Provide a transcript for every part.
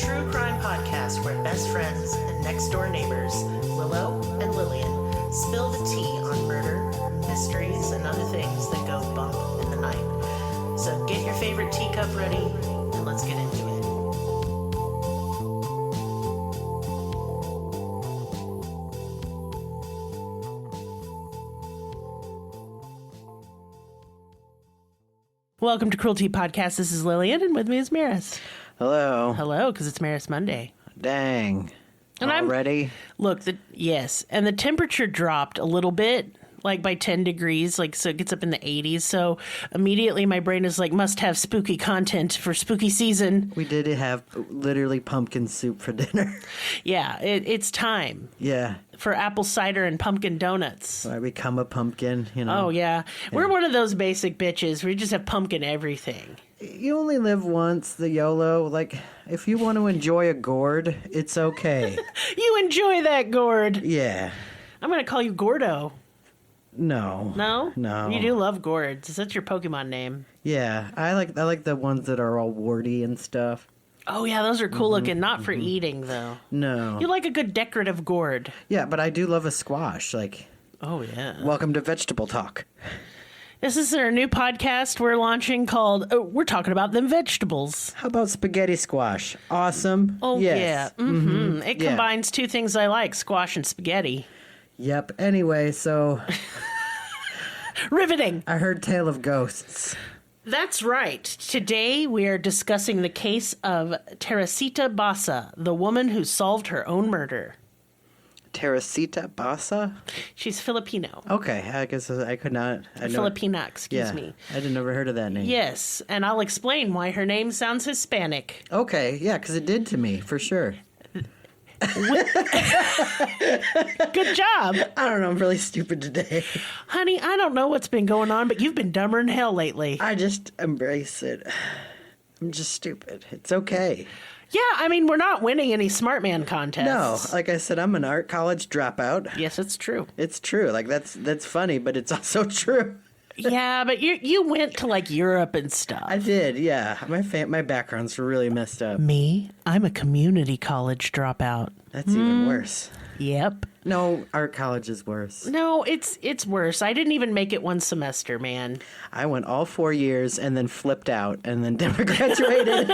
true crime podcast where best friends and next-door neighbors, Willow and Lillian, spill the tea on murder, mysteries, and other things that go bump in the night. So get your favorite teacup ready, and let's get into it. Welcome to Cruelty Podcast. This is Lillian, and with me is Merris. Hello. Hello, because it's Merris Monday. Dang. And already? Yes, and the temperature dropped a little bit, like by 10 degrees, so it gets up in the 80s. So immediately my brain is like, must have spooky content for spooky season. We did have literally pumpkin soup for dinner. Yeah, it's time. Yeah. For apple cider and pumpkin donuts. I become a pumpkin, you know. Oh, yeah. We're one of those basic bitches. We just have pumpkin everything. You only live once, the YOLO. Like, if you want to enjoy a gourd, it's okay. You enjoy that gourd. Yeah. I'm going to call you Gordo. No. No? No. You do love gourds. That's your Pokemon name. Yeah. I like the ones that are all warty and stuff. Oh, yeah, those are cool looking. Not for eating, though. No. You like a good decorative gourd. Yeah, but I do love a squash. Like, oh, yeah. welcome to Vegetable Talk. This is our new podcast we're launching called, We're Talking About Them Vegetables. How about spaghetti squash? Awesome. Oh, yes. yeah. Mm-hmm. It Yeah. combines two things I like, squash and spaghetti. Yep. Anyway, so Riveting. I heard tale of ghosts. That's right. Today we are discussing the case of Teresita Basa, the woman who solved her own murder. Teresita Basa? She's Filipino. Okay, I guess I could not. Filipina, excuse me. I had never heard of that name. Yes, and I'll explain why her name sounds Hispanic. Okay, yeah, because it did to me, for sure. Good job. I don't know, I'm really stupid today. Honey, I don't know what's been going on, but you've been dumber than hell lately. I just embrace it. I'm just stupid. It's okay. Yeah, I mean, we're not winning any Smart Man contests. No, like I said, I'm an art college dropout. Yes, it's true. It's true. Like, that's funny, but it's also true. Yeah, but you went to, like, Europe and stuff. I did, yeah. My background's really messed up. Me? I'm a community college dropout. That's even worse. Yep. No, art college is worse. No, it's worse. I didn't even make it one semester, man. I went all 4 years and then flipped out and then never graduated.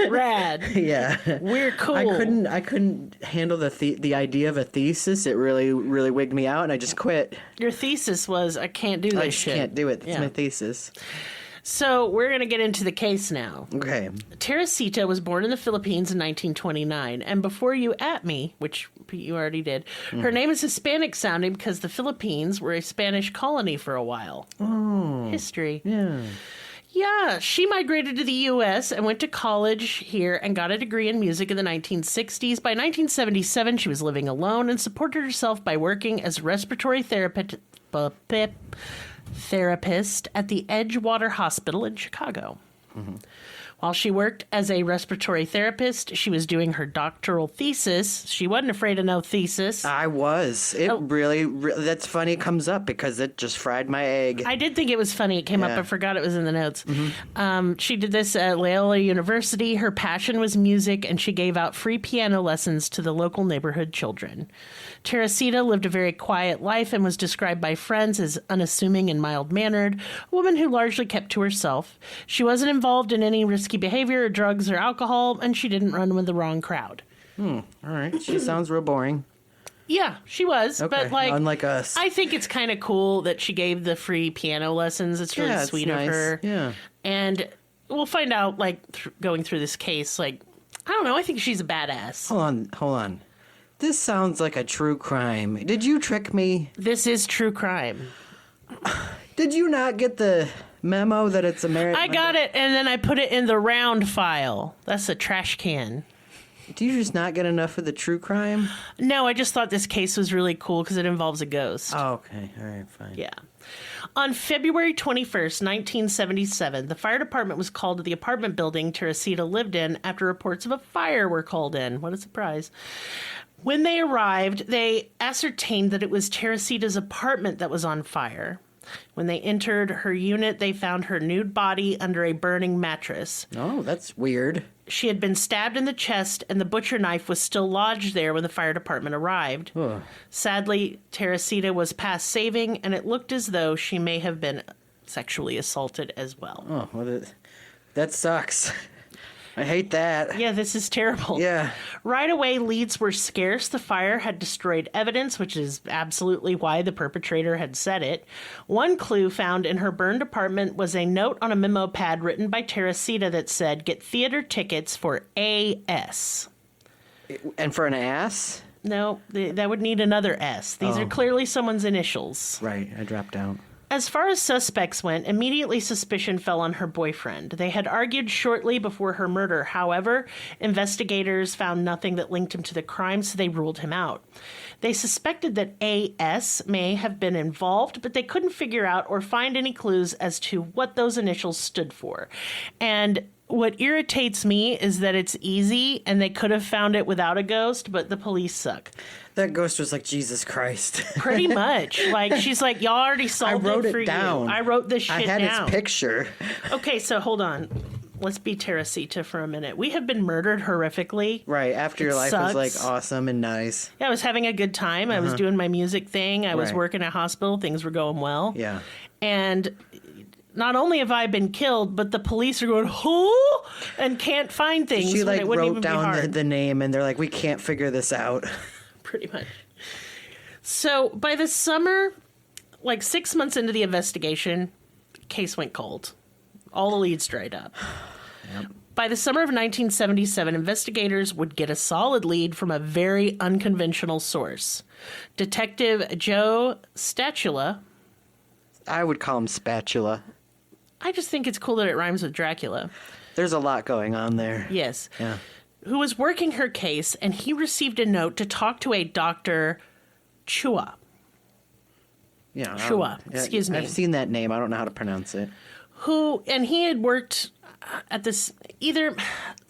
Rad. Yeah. We're cool. I couldn't handle the idea of a thesis. It really wigged me out and I just quit. Your thesis was, I can't do this I just shit. can't do it. That's Yeah. my thesis. So we're going to get into the case now. Okay. Teresita was born in the Philippines in 1929, and before you at me, which you already did, her name is Hispanic sounding because the Philippines were a Spanish colony for a while. Oh. History. Yeah. Yeah, she migrated to the U.S. and went to college here and got a degree in music in the 1960s. By 1977, she was living alone and supported herself by working as a respiratory therapist at the Edgewater Hospital in Chicago. Mm-hmm. While she worked as a respiratory therapist, she was doing her doctoral thesis. She wasn't afraid of no thesis. I was. It really, that's funny it comes up because it just fried my egg. I did think it was funny. It came up. I forgot it was in the notes. Mm-hmm. She did this at Loyola University. Her passion was music, and she gave out free piano lessons to the local neighborhood children. Teresita lived a very quiet life and was described by friends as unassuming and mild-mannered, a woman who largely kept to herself. She wasn't involved in any risky behavior or drugs or alcohol, and she didn't run with the wrong crowd. All right. She sounds real boring. Yeah, she was. Okay. But, like, unlike us. I think it's kind of cool that she gave the free piano lessons. It's really sweet nice. of her. Yeah. And we'll find out, like, going through this case, like, I don't know. I think she's a badass. Hold on. This sounds like a true crime. Did you trick me? This is true crime. Did you not get the memo that it's American? I got it, and then I put it in the round file. That's a trash can. Do you just not get enough of the true crime? No, I just thought this case was really cool because it involves a ghost. Oh, okay. All right, fine. Yeah. On February 21st, 1977, the fire department was called to the apartment building Teresita lived in after reports of a fire were called in. What a surprise. When they arrived, they ascertained that it was Teresita's apartment that was on fire. When they entered her unit, they found her nude body under a burning mattress. Oh, that's weird. She had been stabbed in the chest, and the butcher knife was still lodged there when the fire department arrived. Ugh. Sadly, Teresita was past saving, and it looked as though she may have been sexually assaulted as well. Oh, well, that sucks. I hate that. Yeah, this is terrible. Yeah. Right away, leads were scarce. The fire had destroyed evidence, which is absolutely why the perpetrator had said it. One clue found in her burned apartment was a note on a memo pad written by Teresita that said, "Get theater tickets for AS." And for an ass? No, that would need another S. These are clearly someone's initials. Right, I dropped out. As far as suspects went, immediately suspicion fell on her boyfriend. They had argued shortly before her murder. However, investigators found nothing that linked him to the crime, so they ruled him out. They suspected that AS may have been involved, but they couldn't figure out or find any clues as to what those initials stood for. And what irritates me is that it's easy and they could have found it without a ghost, but the police suck. That ghost was like, Jesus Christ. Pretty much. Like, she's like, y'all already solved it for down. you. I wrote this shit down. I had its picture. Okay, so hold on. Let's be Teresita for a minute. We have been murdered horrifically. Right, after your life was like awesome and nice. Yeah, I was having a good time. I was doing my music thing. I was working at a hospital. Things were going well. Yeah. And not only have I been killed, but the police are going, who? And can't find things. She like it wouldn't wrote even down be hard. the name and they're like, we can't figure this out. Pretty much. So by the summer, like 6 months into the investigation, case went cold. All the leads dried up. Yep. By the summer of 1977, investigators would get a solid lead from a very unconventional source. Detective Joe Statula. I would call him Spatula. I just think it's cool that it rhymes with Dracula. There's a lot going on there. Yes. Yeah. Who was working her case, and he received a note to talk to a Dr. Chua. Yeah. Chua, excuse me. I've seen that name. I don't know how to pronounce it. And he had worked at this,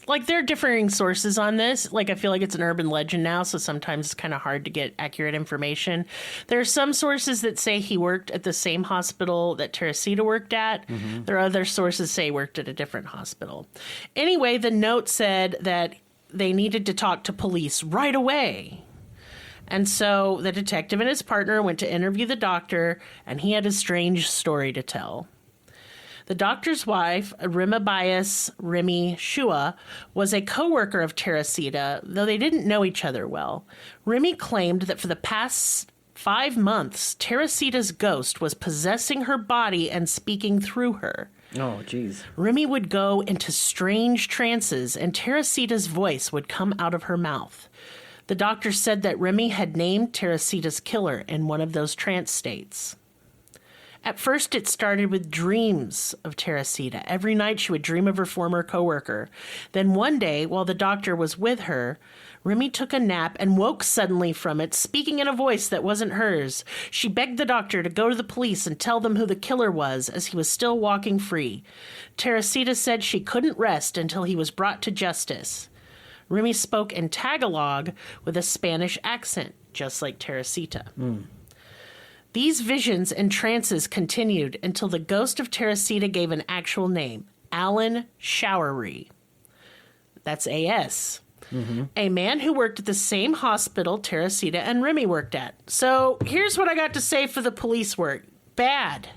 like there are differing sources on this. Like I feel like it's an urban legend now, so sometimes it's kind of hard to get accurate information. There are some sources that say he worked at the same hospital that Teresita worked at. Mm-hmm. There are other sources say he worked at a different hospital. Anyway, the note said that they needed to talk to police right away. And so the detective and his partner went to interview the doctor, and he had a strange story to tell. The doctor's wife, Remy Chua, was a co-worker of Teresita, though they didn't know each other well. Remy claimed that for the past 5 months, Teresita's ghost was possessing her body and speaking through her. Oh, geez. Remy would go into strange trances, and Teresita's voice would come out of her mouth. The doctor said that Remy had named Teresita's killer in one of those trance states. At first, it started with dreams of Teresita. Every night, she would dream of her former coworker. Then one day, while the doctor was with her, Remy took a nap and woke suddenly from it, speaking in a voice that wasn't hers. She begged the doctor to go to the police and tell them who the killer was, as he was still walking free. Teresita said she couldn't rest until he was brought to justice. Remy spoke in Tagalog with a Spanish accent, just like Teresita. These visions and trances continued until the ghost of Teresita gave an actual name, Alan Showery. That's A.S. Mm-hmm. A man who worked at the same hospital Teresita and Remy worked at. So here's what I got to say for the police work. Bad.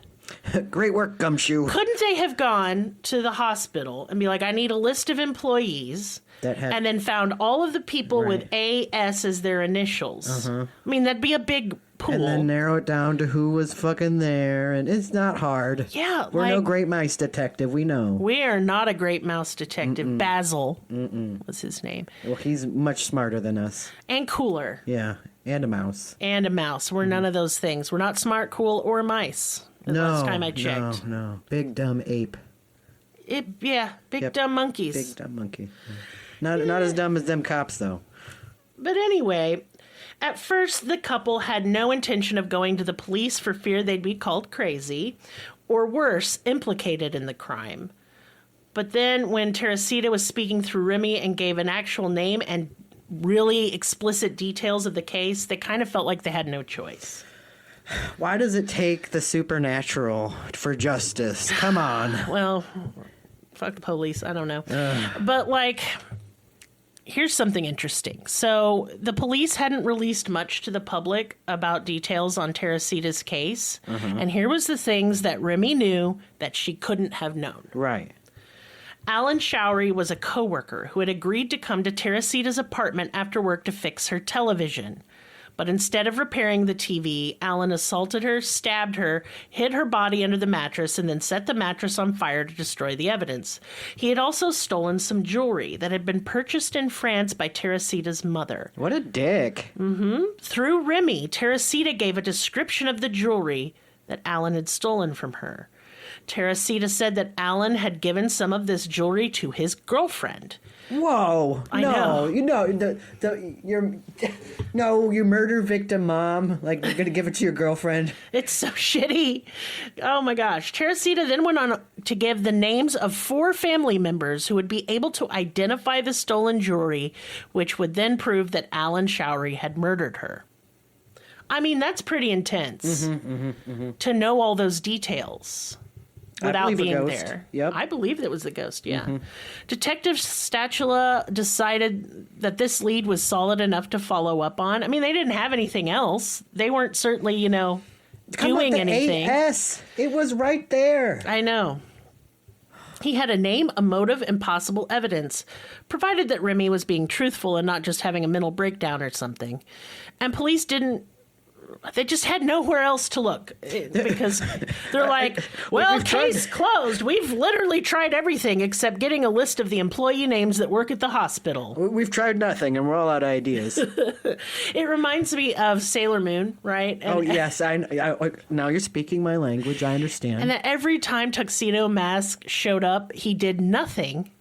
Great work, Gumshoe. Couldn't they have gone to the hospital and be like, I need a list of employees, and then found all of the people with A.S. as their initials? I mean, that'd be a big pool. And then narrow it down to who was fucking there, and it's not hard. Yeah, we're no great mice detective, we know. We are not a great mouse detective. Basil was his name. Well, he's much smarter than us. And cooler. Yeah, and a mouse. And a mouse. We're none of those things. We're not smart, cool, or mice. The last time I checked. No. Big dumb ape. Big dumb monkeys. Big dumb monkey. Not as dumb as them cops, though. But anyway, at first the couple had no intention of going to the police for fear they'd be called crazy, or worse, implicated in the crime. But then when Teresita was speaking through Remy and gave an actual name and really explicit details of the case, they kind of felt like they had no choice. Why does it take the supernatural for justice? Come on. Well, fuck the police. I don't know. But, like, here's something interesting. So the police hadn't released much to the public about details on Teresita's case. And here was the things that Remy knew that she couldn't have known. Right. Alan Showery was a coworker who had agreed to come to Teresita's apartment after work to fix her television. But instead of repairing the TV, Alan assaulted her, stabbed her, hid her body under the mattress, and then set the mattress on fire to destroy the evidence. He had also stolen some jewelry that had been purchased in France by Teresita's mother. What a dick. Through Remy, Teresita gave a description of the jewelry that Alan had stolen from her. Teresita said that Alan had given some of this jewelry to his girlfriend. Whoa! I know. You know, you murder victim mom. Like, you're gonna give it to your girlfriend. It's so shitty. Oh my gosh. Teresita then went on to give the names of 4 family members who would be able to identify the stolen jewelry, which would then prove that Alan Showery had murdered her. I mean, that's pretty intense to know all those details. Without being there. Yep. I believe it was the ghost, yeah. Detective Statula decided that this lead was solid enough to follow up on. I mean, they didn't have anything else. They weren't certainly, doing anything. 8S. It was right there. I know. He had a name, a motive, and possible evidence, provided that Remy was being truthful and not just having a mental breakdown or something. And police they just had nowhere else to look because they're like, well, case closed. We've literally tried everything except getting a list of the employee names that work at the hospital. We've tried nothing and we're all out of ideas. It reminds me of Sailor Moon, right? And, yes. I now you're speaking my language. I understand. And that every time Tuxedo Mask showed up, he did nothing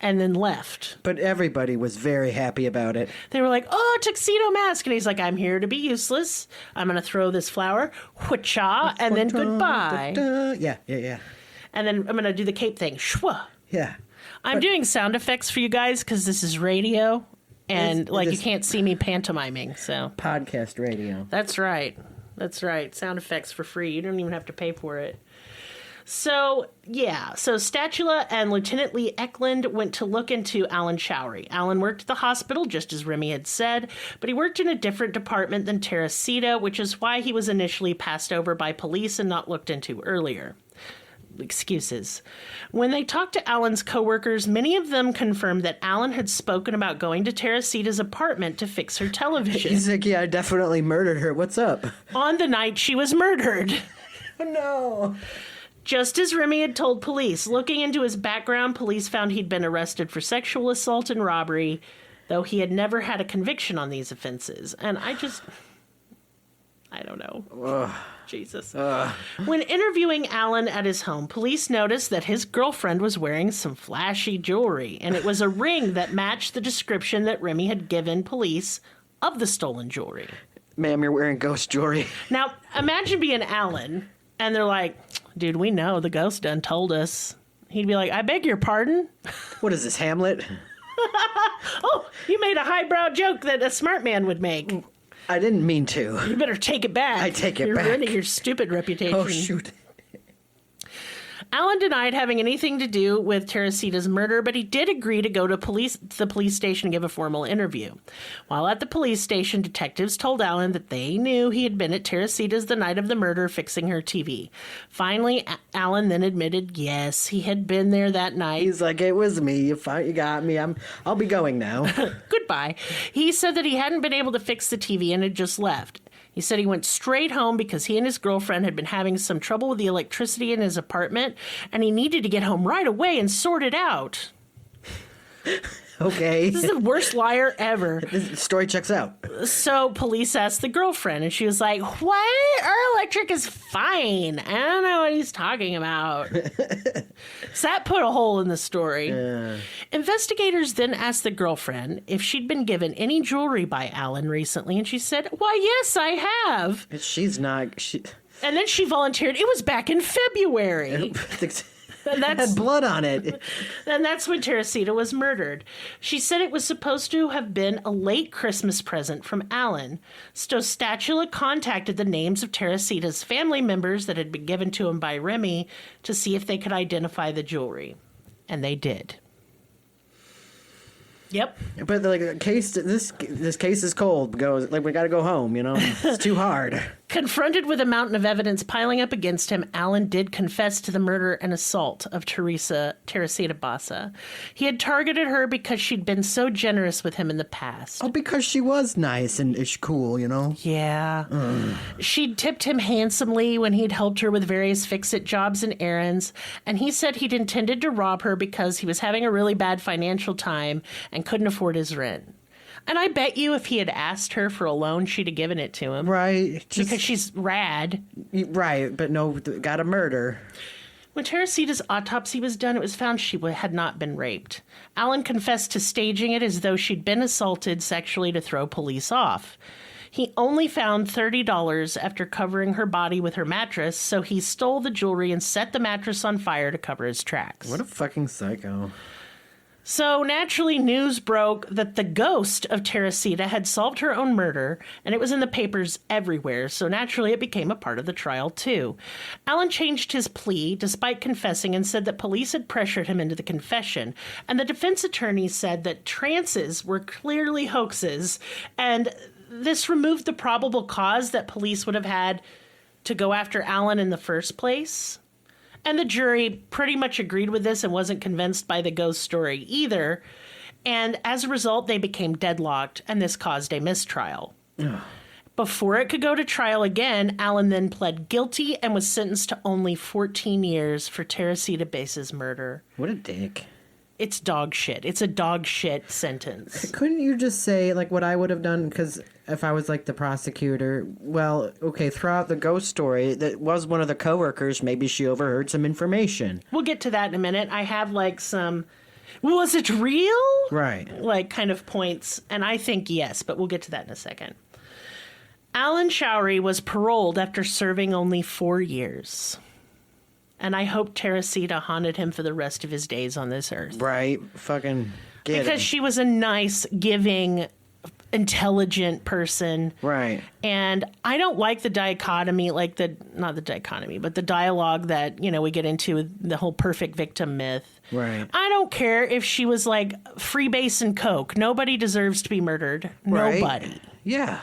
and then left. But everybody was very happy about it. They were like, oh, Tuxedo Mask. And he's like, I'm here to be useless. I'm going to throw this flower, wha-cha, and then goodbye. Yeah. And then I'm going to do the cape thing, shwa. Yeah. I'm doing sound effects for you guys because this is radio. And, you can't see me pantomiming, so. Podcast radio. That's right. Sound effects for free. You don't even have to pay for it. So Statula and Lieutenant Lee Eklund went to look into Alan Showery. Alan worked at the hospital, just as Remy had said, but he worked in a different department than Teresita, which is why he was initially passed over by police and not looked into earlier. Excuses. When they talked to Alan's coworkers, many of them confirmed that Alan had spoken about going to Teresita's apartment to fix her television. He's like, yeah, I definitely murdered her. What's up? On the night she was murdered. Oh, no. Just as Remy had told police, looking into his background, police found he'd been arrested for sexual assault and robbery, though he had never had a conviction on these offenses. And I don't know. Ugh. Jesus. When interviewing Alan at his home, police noticed that his girlfriend was wearing some flashy jewelry, and it was a ring that matched the description that Remy had given police of the stolen jewelry. Ma'am, you're wearing ghost jewelry. Now, imagine being Alan, and they're like, dude, we know the ghost done told us. He'd be like, I beg your pardon? What is this, Hamlet? Oh, you made a highbrow joke that a smart man would make. I didn't mean to. You better take it back. I take it You're back. You're ruining your stupid reputation. Oh, shoot. Alan denied having anything to do with Teresita's murder, but he did agree to go to the police station and give a formal interview. While at the police station, detectives told Alan that they knew he had been at Teresita's the night of the murder fixing her TV. Finally, Alan then admitted, yes, he had been there that night. He's like, it was me. You got me. I'll be going now. Goodbye. He said that he hadn't been able to fix the TV and had just left. He said he went straight home because he and his girlfriend had been having some trouble with the electricity in his apartment, and he needed to get home right away and sort it out. Okay. This is the worst liar ever. This story checks out. So police asked the girlfriend, and she was like, what? Our electric is fine. I don't know what he's talking about. So that put a hole in the story. Investigators then asked the girlfriend if she'd been given any jewelry by Alan recently, and she said, why, yes, I have. She's not... And then she volunteered. It was back in February. And It had blood on it. And that's when Teresita was murdered. She said it was supposed to have been a late Christmas present from Alan. So Statula contacted the names of Teresita's family members that had been given to him by Remy to see if they could identify the jewelry. And they did. Yep. But like this case is cold. We got to go home. It's too hard. Confronted with a mountain of evidence piling up against him, Alan did confess to the murder and assault of Teresita Basa. He had targeted her because she'd been so generous with him in the past. Oh, because she was nice and cool, Yeah. She'd tipped him handsomely when he'd helped her with various fix-it jobs and errands, and he said he'd intended to rob her because he was having a really bad financial time and couldn't afford his rent. And I bet you if he had asked her for a loan, she'd have given it to him. Right. Because she's rad. Right, but no, got a murder. When Teresita's autopsy was done, it was found she had not been raped. Alan confessed to staging it as though she'd been assaulted sexually to throw police off. He only found $30 after covering her body with her mattress, so he stole the jewelry and set the mattress on fire to cover his tracks. What a fucking psycho. So, naturally, news broke that the ghost of Teresita had solved her own murder, and it was in the papers everywhere, so naturally it became a part of the trial, too. Alan changed his plea, despite confessing, and said that police had pressured him into the confession, and the defense attorney said that trances were clearly hoaxes, and this removed the probable cause that police would have had to go after Alan in the first place. And the jury pretty much agreed with this and wasn't convinced by the ghost story either. And as a result, they became deadlocked, and this caused a mistrial. Ugh. Before it could go to trial again, Alan then pled guilty and was sentenced to only 14 years for Teresita Basa's murder. What a dick. It's dog shit. It's a dog shit sentence. Couldn't you just say, like, what I would have done? Because if I was, like, the prosecutor, well, okay, throughout the ghost story, that was one of the coworkers. Maybe she overheard some information. We'll get to that in a minute. I have, like, some, was it real? Right. Like, kind of points. And I think yes, but we'll get to that in a second. Alan Showery was paroled after serving only 4 years. And I hope Teresita haunted him for the rest of his days on this earth. Right. Fucking get him. Because she was a nice, giving, intelligent person. Right. And I don't like the dichotomy, like not the dichotomy, but the dialogue that, we get into with the whole perfect victim myth. Right. I don't care if she was like freebase and coke. Nobody deserves to be murdered. Right. Nobody. Yeah.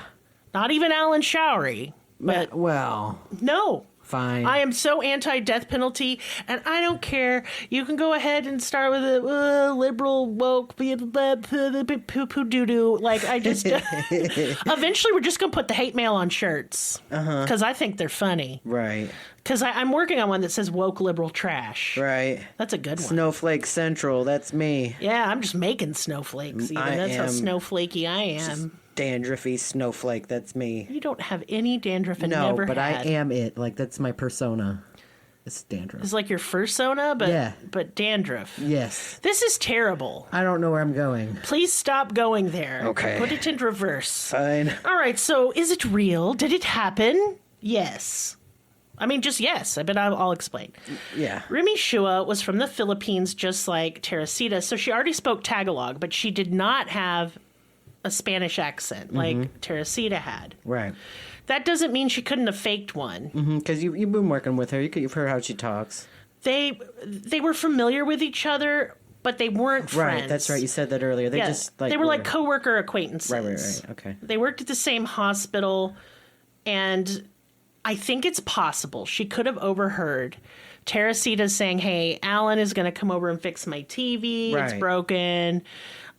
Not even Alan Showery. But well. No. Fine. I am so anti-death penalty, and I don't care. You can go ahead and start with a liberal, woke, poo-poo doo-doo. Like, I just... Eventually, we're just going to put the hate mail on shirts. Because I think they're funny. Right. Because I'm working on one that says woke liberal trash. Right. That's a good one. Snowflake Central, that's me. Yeah, I'm just making snowflakes, even. That's how snowflakey I am. Dandruffy snowflake, that's me. You don't have any dandruff and never had. No, but I am it. Like, that's my persona. It's dandruff. It's like your fursona, but dandruff. Yes. This is terrible. I don't know where I'm going. Please stop going there. Okay. Put it in reverse. Fine. All right, so is it real? Did it happen? Yes. I mean, just yes, but I'll explain. Yeah. Remy Chua was from the Philippines, just like Teresita, so she already spoke Tagalog, but she did not have a Spanish accent like Teresita had. Right. That doesn't mean she couldn't have faked one. Because you've been working with her. You've heard how she talks. They were familiar with each other, but they weren't friends. Right, that's right. You said that earlier. They were like coworker acquaintances. Right. Okay. They worked at the same hospital, and I think it's possible she could have overheard Teresita saying, "Hey, Alan is going to come over and fix my TV. Right. It's broken."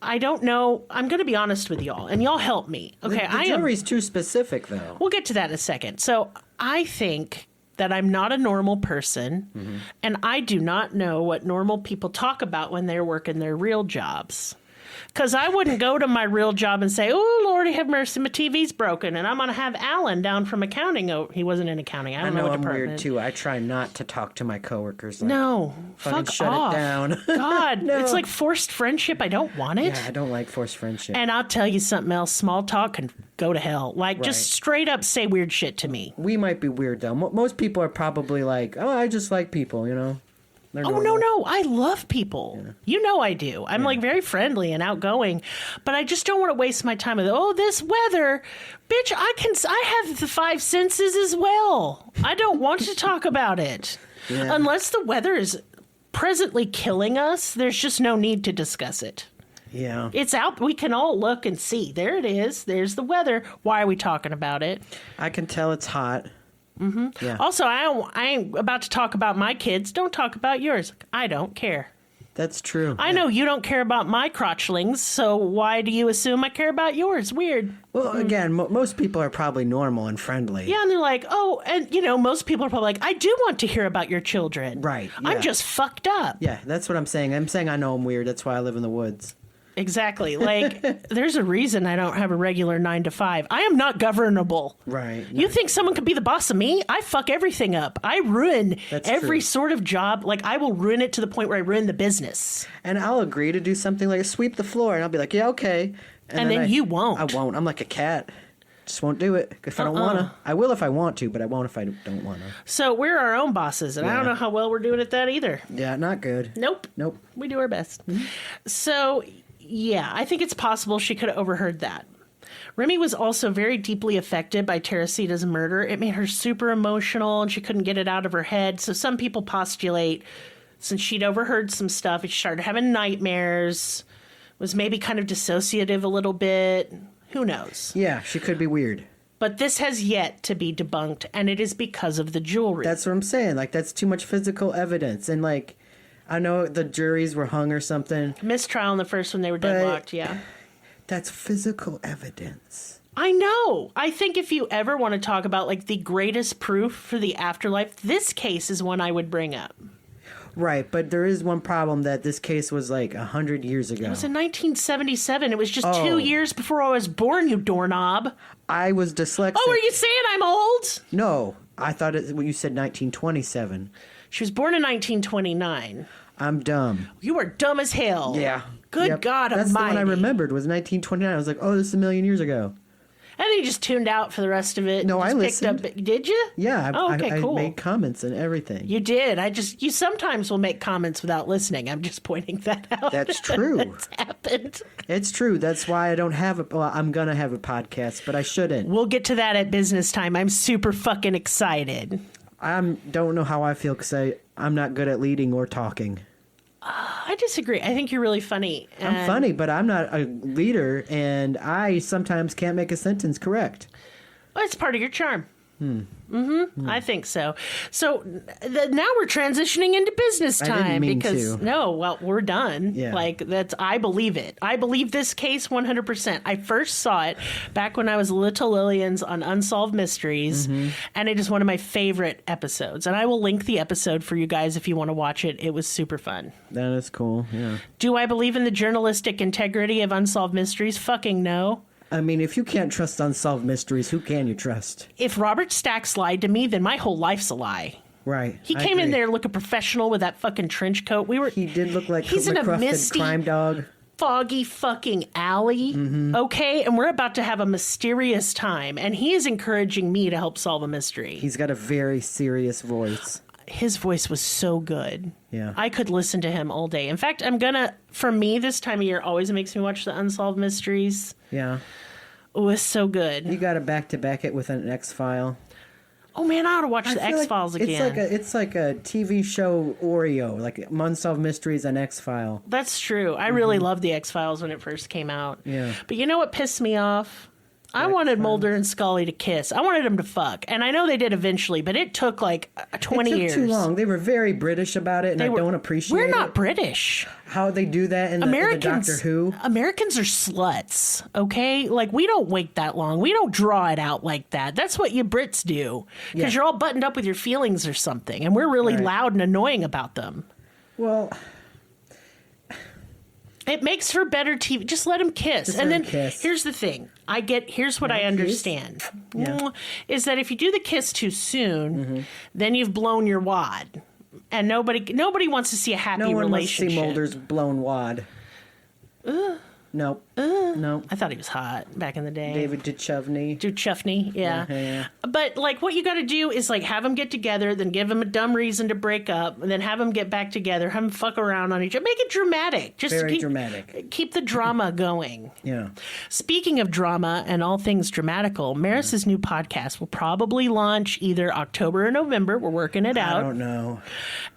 I don't know. I'm going to be honest with y'all, and y'all help me. Okay, the jury's too specific, though. We'll get to that in a second. So I think that I'm not a normal person, and I do not know what normal people talk about when they're working their real jobs. Because I wouldn't go to my real job and say, "Oh, Lordy have mercy, my TV's broken," and I'm going to have Alan down from accounting. Oh, he wasn't in accounting. I don't know what I'm department. Weird, too. I try not to talk to my coworkers. Like, no, fuck shut off. It down. God, No. It's like forced friendship. I don't want it. Yeah, I don't like forced friendship. And I'll tell you something else. Small talk can go to hell. Like, just straight up say weird shit to me. We might be weird, though. Most people are probably like, "Oh, I just like people," They're Oh, normal. no. I love people. Yeah. You know I do. I'm like very friendly and outgoing, but I just don't want to waste my time with, this weather. Bitch, I have the five senses as well. I don't want to talk about it. Yeah. Unless the weather is presently killing us, there's just no need to discuss it. Yeah. It's out. We can all look and see. There it is. There's the weather. Why are we talking about it? I can tell it's hot. Mm-hmm. Yeah. Also, I ain't about to talk about my kids. Don't talk about yours. I don't care. That's true. I know you don't care about my crotchlings, so why do you assume I care about yours? Weird. Well, again, most people are probably normal and friendly. Yeah, and they're like, and most people are probably like, I do want to hear about your children. Right. Yeah. I'm just fucked up. Yeah, that's what I'm saying. I'm saying I know I'm weird. That's why I live in the woods. Exactly. Like, there's a reason I don't have a regular 9 to 5. I am not governable. Right. You think someone could be the boss of me? I fuck everything up. I ruin every sort of job. Like, I will ruin it to the point where I ruin the business. And I'll agree to do something like sweep the floor, and I'll be like, yeah, okay. And then you won't. I won't. I'm like a cat. Just won't do it if I don't want to. I will if I want to, but I won't if I don't want to. So we're our own bosses, and I don't know how well we're doing at that either. Yeah, not good. Nope. We do our best. Mm-hmm. So... yeah, I think it's possible she could have overheard that. Remy was also very deeply affected by Teresita's murder. It made her super emotional, and she couldn't get it out of her head. So some people postulate, since she'd overheard some stuff, she started having nightmares, was maybe kind of dissociative a little bit. Who knows? Yeah, she could be weird. But this has yet to be debunked, and it is because of the jewelry. That's what I'm saying. Like, that's too much physical evidence. And, like... I know the juries were hung or something. Mistrial in the first one, they were deadlocked, yeah. That's physical evidence. I know. I think if you ever want to talk about, like, the greatest proof for the afterlife, this case is one I would bring up. Right, but there is one problem that this case was, like, 100 years ago. It was in 1977. It was just 2 years before I was born, you doorknob. I was dyslexic. Oh, are you saying I'm old? No, I thought you said 1927. She was born in 1929. I'm dumb. You are dumb as hell. Yeah. Good God That's almighty. the one I remembered was 1929. I was like, oh, this is a million years ago. And then you just tuned out for the rest of it. No, I listened. Did you? Yeah. Okay, cool. I made comments and everything. You did. You sometimes will make comments without listening. I'm just pointing that out. That's true. That's happened. It's true. That's why I don't have I'm going to have a podcast, but I shouldn't. We'll get to that at business time. I'm super fucking excited. I don't know how I feel because I'm not good at leading or talking. I disagree. I think you're really funny. I'm funny, but I'm not a leader, and I sometimes can't make a sentence correct. Well, it's part of your charm. I think so. So now we're transitioning into business time. I didn't mean because to. No, well, we're done. Yeah. Like I believe it. I believe this case 100%. I first saw it back when I was little Lillian's on Unsolved Mysteries, and it is one of my favorite episodes. And I will link the episode for you guys if you want to watch it. It was super fun. That is cool. Yeah. Do I believe in the journalistic integrity of Unsolved Mysteries? Fucking no. I mean, if you can't trust Unsolved Mysteries, who can you trust? If Robert Stacks lied to me, then my whole life's a lie. Right. He came in there looking professional with that fucking trench coat. He did look like he's in a misty, crime dog. foggy fucking alley. Okay, and we're about to have a mysterious time, and he is encouraging me to help solve a mystery. He's got a very serious voice. His voice was so good. Yeah. I could listen to him all day. In fact, for me, this time of year always makes me watch the Unsolved Mysteries. Yeah. Oh, it's so good. You got to back it with an X-File. Oh man, I ought to watch the X-Files again. It's like a TV show Oreo, like Unsolved Mysteries and X-File. That's true. I really loved the X-Files when it first came out. Yeah. But you know what pissed me off? I wanted Mulder and Scully to kiss. I wanted them to fuck. And I know they did eventually, but it took like 20 years. It took too long. They were very British about it, and I don't appreciate it. We're not British. How they do that in the Doctor Who. Americans are sluts, okay? Like, we don't wait that long. We don't draw it out like that. That's what you Brits do. Because you're all buttoned up with your feelings or something, and we're really loud and annoying about them. Well... It makes for better TV. Just let him kiss. Here's the thing. Here's what I understand. Yeah. Is that if you do the kiss too soon, then you've blown your wad. And nobody wants to see a happy relationship. No one wants to see Mulder's blown wad. Nope. No. I thought he was hot back in the day. David Duchovny, yeah. Yeah. But, like, what you got to do is, like, have them get together, then give them a dumb reason to break up, and then have them get back together, have them fuck around on each other. Make it dramatic. Just Very dramatic. Keep the drama going. Yeah. Speaking of drama and all things dramatical, Merris's new podcast will probably launch either October or November. We're working it out. I don't know.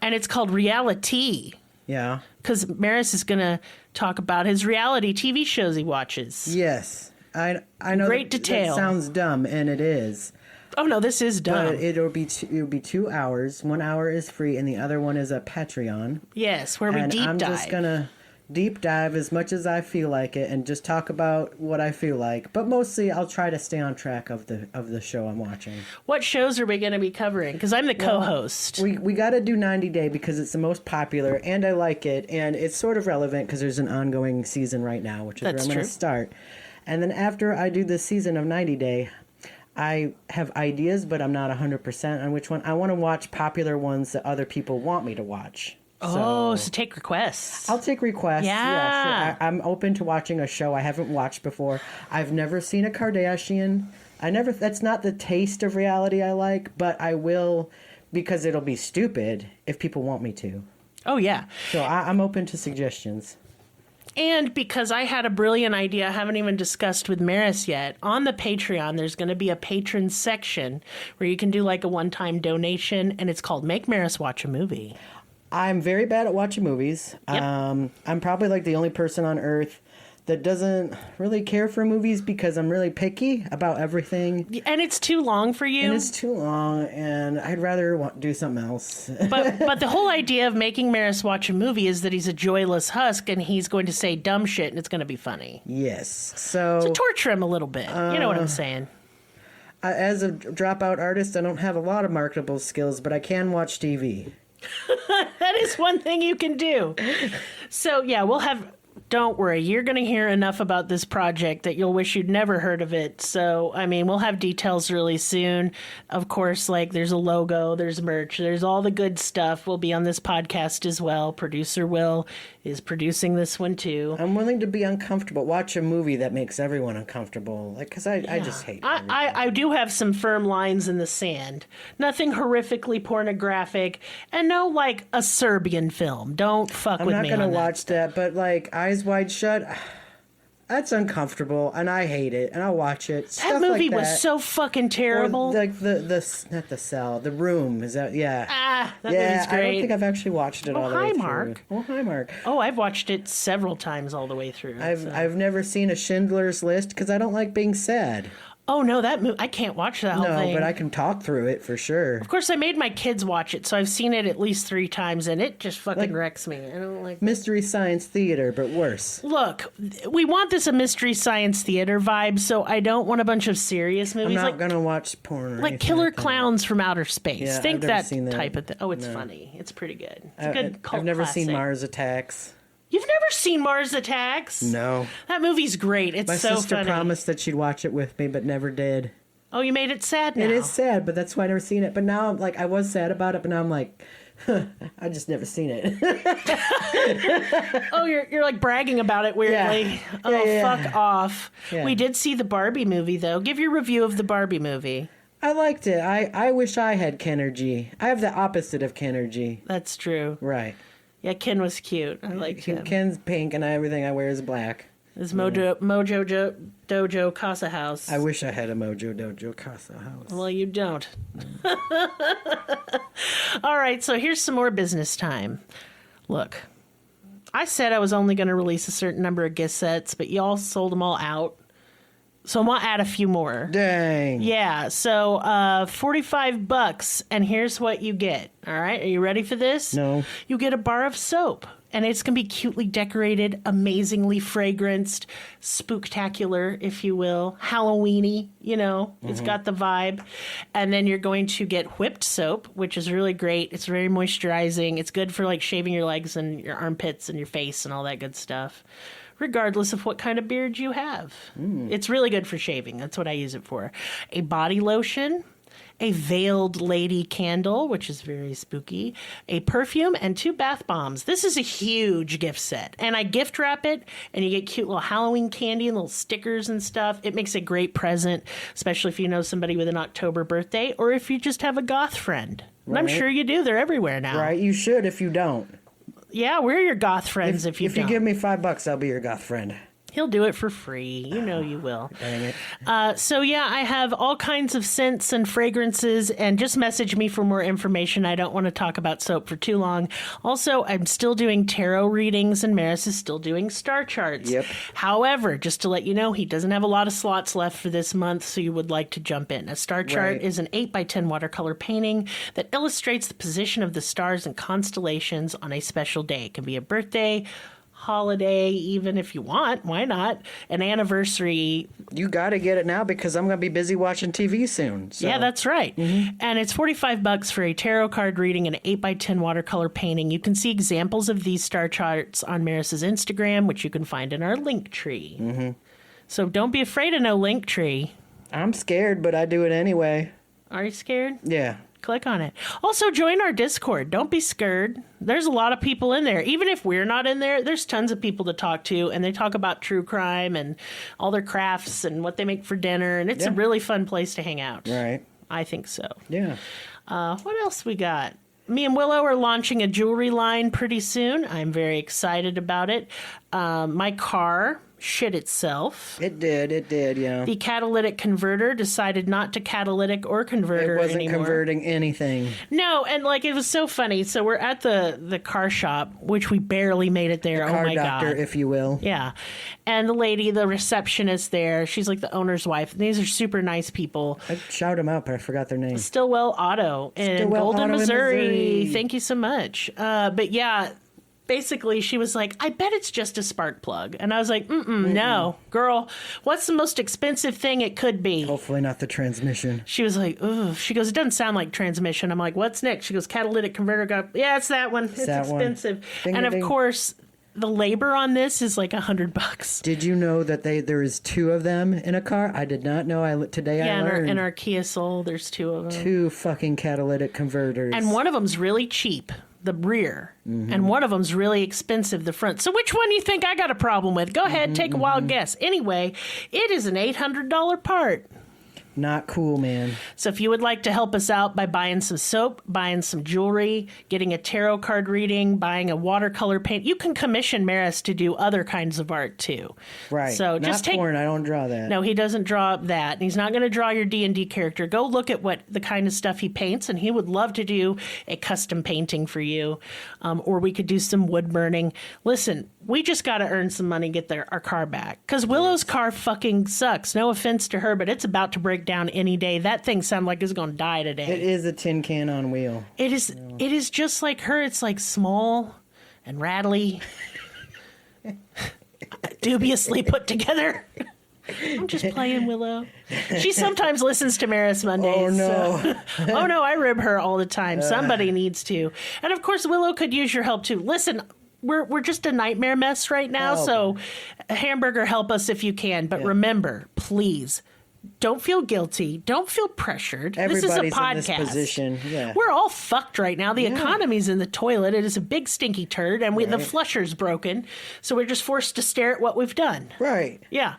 And it's called Reality. Yeah. Because Merris is going to talk about his reality TV shows he watches. Yes. I know. Great detail. That sounds dumb, and it is. Oh, no, this is dumb. But it'll be 2 hours. 1 hour is free, and the other one is a Patreon. Yes, where we and deep I'm dive. just going to deep dive as much as I feel like it and just talk about what I feel like. But mostly I'll try to stay on track of the show I'm watching. What shows are we going to be covering? Because I'm the co-host. We got to do 90 Day because it's the most popular and I like it. And it's sort of relevant because there's an ongoing season right now, which is where I'm going to start. And then after I do this season of 90 Day, I have ideas, but I'm not 100% on which one. I want to watch popular ones that other people want me to watch. So take requests. I'll take requests. Yeah. Sure. I'm open to watching a show I haven't watched before. I've never seen a Kardashian. That's not the taste of reality I like, but I will because it'll be stupid if people want me to. Oh, yeah. So I'm open to suggestions. And because I had a brilliant idea I haven't even discussed with Merris yet, on the Patreon, there's going to be a patron section where you can do like a one-time donation, and it's called Make Merris Watch a Movie. I'm very bad at watching movies. Yep. I'm probably like the only person on earth that doesn't really care for movies because I'm really picky about everything. And it's too long for you. And it's too long, and I'd rather do something else. But the whole idea of making Merris watch a movie is that he's a joyless husk, and he's going to say dumb shit, and it's going to be funny. Yes. So torture him a little bit. You know what I'm saying. As a dropout artist, I don't have a lot of marketable skills, but I can watch TV. That is one thing you can do. So, yeah, don't worry, you're going to hear enough about this project that you'll wish you'd never heard of it. So, I mean, we'll have details really soon. Of course, like there's a logo, there's merch, there's all the good stuff. Will be on this podcast as well. Producer Will is producing this one too. I'm willing to be uncomfortable. Watch a movie that makes everyone uncomfortable. Like, because I just hate it. I do have some firm lines in the sand. Nothing horrifically pornographic, and no, like, a Serbian film. Don't fuck with me on that. I'm not going to watch that, but, like, Eyes Wide Shut, that's uncomfortable, and I hate it, and I'll watch it. That movie was so fucking terrible. Or like not The Cell, The Room. Is that, yeah. That movie's great. I don't think I've actually watched it all the way through. Mark. Oh, hi, Mark. Oh, I've watched it several times all the way through. I've never seen a Schindler's List because I don't like being sad. Oh, no, that movie, I can't watch that whole thing. No, but I can talk through it for sure. Of course, I made my kids watch it, so I've seen it at least 3 times, and it just fucking wrecks me. I don't like Mystery Science Theater, but worse. Look, we want this a Mystery Science Theater vibe, so I don't want a bunch of serious movies. I'm not going to watch porn. Like Killer Clowns from Outer Space. Yeah, Think I've never that seen that. type of thing. Oh, it's funny. It's pretty good. It's a good cult I've never classic. seen Mars Attacks. You've never seen Mars Attacks? No. That movie's great. It's My so sister funny. promised that she'd watch it with me, but never did. Oh, you made it sad now. It is sad, but that's why I never seen it. But now I'm like, I was sad about it, but now I'm like, I just never seen it. Oh, you're like bragging about it weirdly. Yeah. Oh, Yeah. fuck off. Yeah. We did see the Barbie movie, though. Give your review of the Barbie movie. I liked it. I wish I had Kenergy. I have the opposite of Kenergy. That's true. Right. Yeah, Ken was cute. I liked him. Ken's pink and everything I wear is black. His Mojo Dojo Casa House. I wish I had a Mojo Dojo Casa house. Well, you don't. All right, so here's some more business time. Look, I said I was only going to release a certain number of gift sets, but y'all sold them all out. So I'm going to add a few more. Dang. Yeah, so $45, and here's what you get. All right, are you ready for this? No. You get a bar of soap, and it's going to be cutely decorated, amazingly fragranced, spooktacular, if you will, Halloween-y, you know. It's got the vibe. And then you're going to get whipped soap, which is really great. It's very moisturizing. It's good for, like, shaving your legs and your armpits and your face and all that good stuff, regardless of what kind of beard you have. It's really good for shaving. That's what I use it for. A body lotion, a veiled lady candle, which is very spooky, a perfume, and 2 bath bombs. This is a huge gift set. And I gift wrap it, and you get cute little Halloween candy and little stickers and stuff. It makes a great present, especially if you know somebody with an October birthday, or if you just have a goth friend. And I'm sure you do. They're everywhere now. Right, you should if you don't. Yeah, we're your goth friends if you don't. If you give me $5, I'll be your goth friend. He'll do it for free. You know you will. Dang it. I have all kinds of scents and fragrances, and just message me for more information. I don't want to talk about soap for too long. Also, I'm still doing tarot readings, and Merris is still doing star charts. Yep. However, just to let you know, he doesn't have a lot of slots left for this month, so you would like to jump in. A star chart is an 8x10 watercolor painting that illustrates the position of the stars and constellations on a special day. It can be a birthday, holiday, even if you want. Why not? An anniversary. You got to get it now because I'm going to be busy watching TV soon. So. Yeah, that's right. Mm-hmm. And it's $45 for a tarot card reading and an 8x10 watercolor painting. You can see examples of these star charts on Merris's Instagram, which you can find in our link tree. Mm-hmm. So don't be afraid of no link tree. I'm scared, but I do it anyway. Are you scared? Yeah. Click on it. Also, join our Discord. Don't be scared. There's a lot of people in there. Even if we're not in there, there's tons of people to talk to, and they talk about true crime and all their crafts and what they make for dinner, and it's a really fun place to hang out. Right. I think so. Yeah. What else we got? Me and Willow are launching a jewelry line pretty soon. I'm very excited about it. My car shit itself. It did, yeah. The catalytic converter decided not to catalytic or converter anymore. It wasn't converting anything. No, and like it was so funny. So we're at the car shop, which we barely made it there. The car oh my doctor, God. if you will. Yeah. And the lady, the receptionist there, she's like the owner's wife. These are super nice people. I shout them out, but I forgot their name. Stillwell Auto in Golden, Missouri. Thank you so much. But yeah, basically, she was like, I bet it's just a spark plug. And I was like, no, girl, what's the most expensive thing it could be? Hopefully not the transmission. She was like, ugh. She goes, it doesn't sound like transmission. I'm like, what's next? She goes, catalytic converter. Yeah, it's that one. It's expensive. And of course, the labor on this is like $100. Did you know that there is 2 of them in a car? I did not know. Today I learned. In our Kia Soul, there's 2 of them. 2 fucking catalytic converters. And one of them's really cheap, the rear, and one of them's really expensive, the front. So which one do you think I got a problem with? Go ahead, take a wild guess. Anyway, it is an $800 part. Not cool, man. So if you would like to help us out by buying some soap, buying some jewelry, getting a tarot card reading, buying a watercolor paint, you can commission Merris to do other kinds of art too. Right. So not just porn. I don't draw that. No, he doesn't draw that. And he's not going to draw your D&D character. Go look at what the kind of stuff he paints, and he would love to do a custom painting for you. Or we could do some wood burning. Listen, we just got to earn some money, get our car back. Because Willow's car fucking sucks. No offense to her, but it's about to break down any day. That thing sounds like it's going to die today. It is a tin can on wheel. It is. It is just like her. It's like small and rattly, dubiously put together. I'm just playing, Willow. She sometimes listens to Merris Mondays. Oh no! So. Oh no! I rib her all the time. Somebody needs to. And of course, Willow could use your help too. Listen. We're just a nightmare mess right now, so hamburger, help us if you can. But remember, please, don't feel guilty. Don't feel pressured. Everybody's this is a podcast. In this position. Yeah. We're all fucked right now. The economy's in the toilet. It is a big stinky turd, and the flusher's broken. So we're just forced to stare at what we've done. Right. Yeah.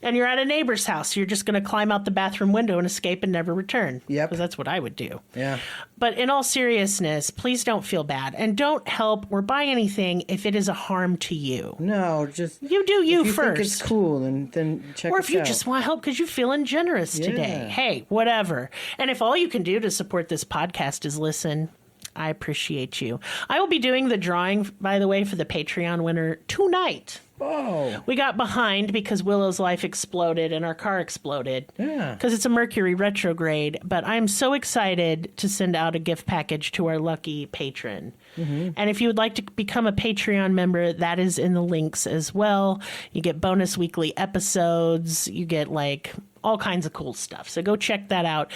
And you're at a neighbor's house. You're just going to climb out the bathroom window and escape and never return. Yep. Because that's what I would do. Yeah. But in all seriousness, please don't feel bad. And don't help or buy anything if it is a harm to you. No, just... You do you if you first. Think it's cool, then check it out. Or if you just want help because you're feeling generous today. Hey, whatever. And if all you can do to support this podcast is listen... I appreciate you. I will be doing the drawing, by the way, for the Patreon winner tonight. Oh. We got behind because Willow's life exploded and our car exploded. Yeah. Because it's a Mercury retrograde. But I'm so excited to send out a gift package to our lucky patron. Mm-hmm. And if you would like to become a Patreon member, that is in the links as well. You get bonus weekly episodes. You get like all kinds of cool stuff. So go check that out.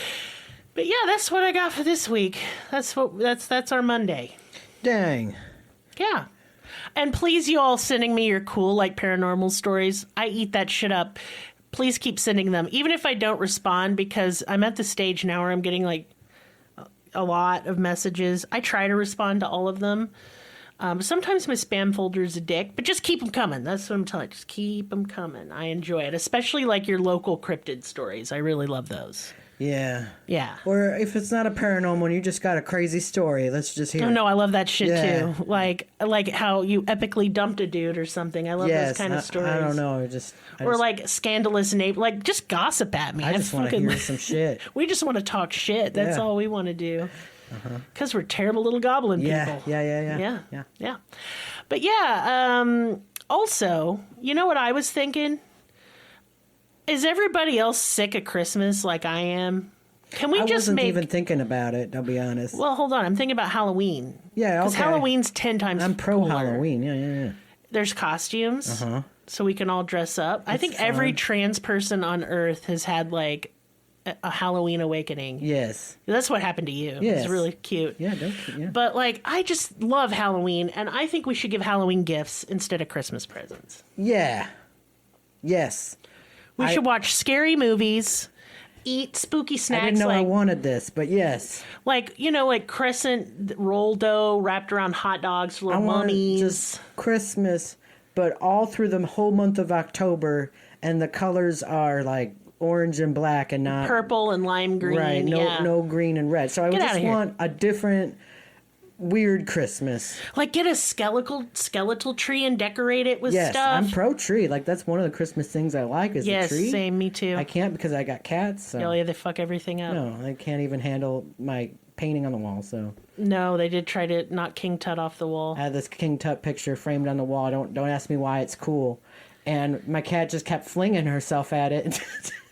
But yeah, that's what I got for this week. That's our Monday. Dang. Yeah. And please, you all sending me your cool, like, paranormal stories. I eat that shit up. please keep sending them, even if I don't respond, because I'm at the stage now where I'm getting like a lot of messages. I try to respond to all of them. Sometimes my spam folder is a dick, but just keep them coming. That's what I'm telling you. Just keep them coming. I enjoy it, especially like your local cryptid stories. I really love those. Yeah. Yeah. Or if it's not a paranormal, you just got a crazy story. Let's just hear. Oh no, I love that shit too. Like how you epically dumped a dude or something. I love those kind of stories. I don't know. Or like scandalous neighbor. Like just gossip at me. I just want to hear some shit. We just want to talk shit. That's all we want to do. Because we're terrible little goblin people. Yeah. But yeah. Also, you know what I was thinking? Is everybody else sick of Christmas like I am? Can we I just wasn't even thinking about it, I'll be honest. Well, hold on. I'm thinking about Halloween. Yeah, okay. Because Halloween's 10 times I'm pro cooler. Halloween. Yeah. There's costumes, so we can all dress up. I think every trans person on Earth has had like a Halloween awakening. Yes. That's what happened to you. Yes. It's really cute. Yeah, But like, I just love Halloween, and I think we should give Halloween gifts instead of Christmas presents. Yeah. Yes. We should watch scary movies, eat spooky snacks. I didn't know I wanted this, but yes. Like, like crescent roll dough wrapped around hot dogs, little mummies. Just Christmas, but all through the whole month of October, and the colors are like orange and black and not purple and lime green. Right, no green and red. So I just want a different weird Christmas. Like get a skeletal tree and decorate it with stuff. Yes, I'm pro tree. Like that's one of the Christmas things I like is the tree. Yes, same, me too. I can't because I got cats. So. Oh yeah, they fuck everything up. No, they can't even handle my painting on the wall. So no, they did try to knock King Tut off the wall. I had this King Tut picture framed on the wall. Don't ask me why it's cool. And my cat just kept flinging herself at it.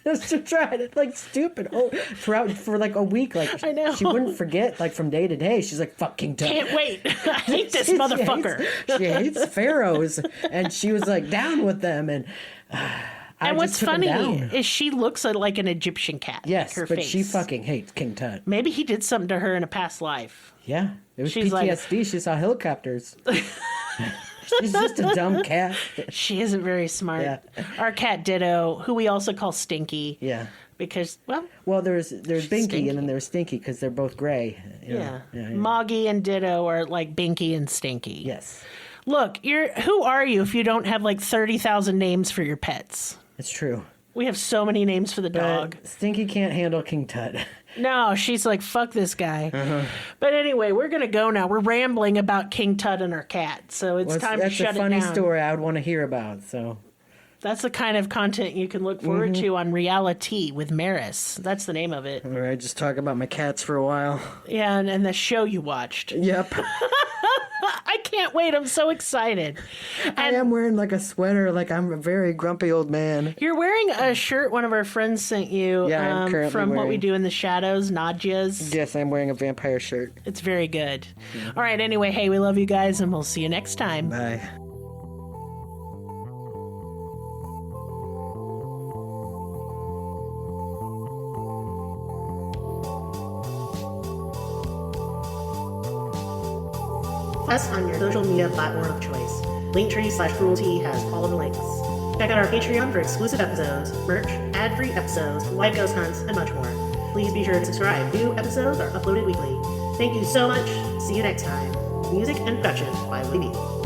Just to try it, like stupid. For like a week, like I know. She wouldn't forget. Like from day to day, she's like, "Fucking Tut." Can't wait. I hate this motherfucker. She hates pharaohs, and she was like down with them. And what's funny is she looks like an Egyptian cat. Yes, her but face. she fucking hates King Tut. Maybe he did something to her in a past life. Yeah, it was She's PTSD. She saw helicopters. She's just a dumb cat. She isn't very smart. Yeah. Our cat Ditto, who we also call Stinky. Yeah. Because, well, there's Binky Stinky. And then there's Stinky because they're both gray. Yeah. Moggy and Ditto are like Binky and Stinky. Yes. Look, who are you if you don't have like 30,000 names for your pets? It's true. We have so many names for the dog. Stinky can't handle King Tut. No, she's like, fuck this guy. But anyway, we're going to go now. We're rambling about King Tut and our cat, so it's time to shut it down. That's a funny story I would want to hear about, so... That's the kind of content you can look forward to on Reality with Merris. That's the name of it. All right, just talk about my cats for a while. Yeah, and the show you watched. Yep. I can't wait. I'm so excited. I am wearing like a sweater, like I'm a very grumpy old man. You're wearing a shirt one of our friends sent you I'm currently from wearing... What We Do in the Shadows, Nadja's. Yes, I'm wearing a vampire shirt. It's very good. All right, anyway, hey, we love you guys, and we'll see you next time. Bye. Us on your social media platform of choice. Linktree/Cruelty has all of the links. Check out our Patreon for exclusive episodes, merch, ad-free episodes, live ghost hunts, and much more. Please be sure to subscribe. New episodes are uploaded weekly. Thank you so much. See you next time. Music and production by Libby.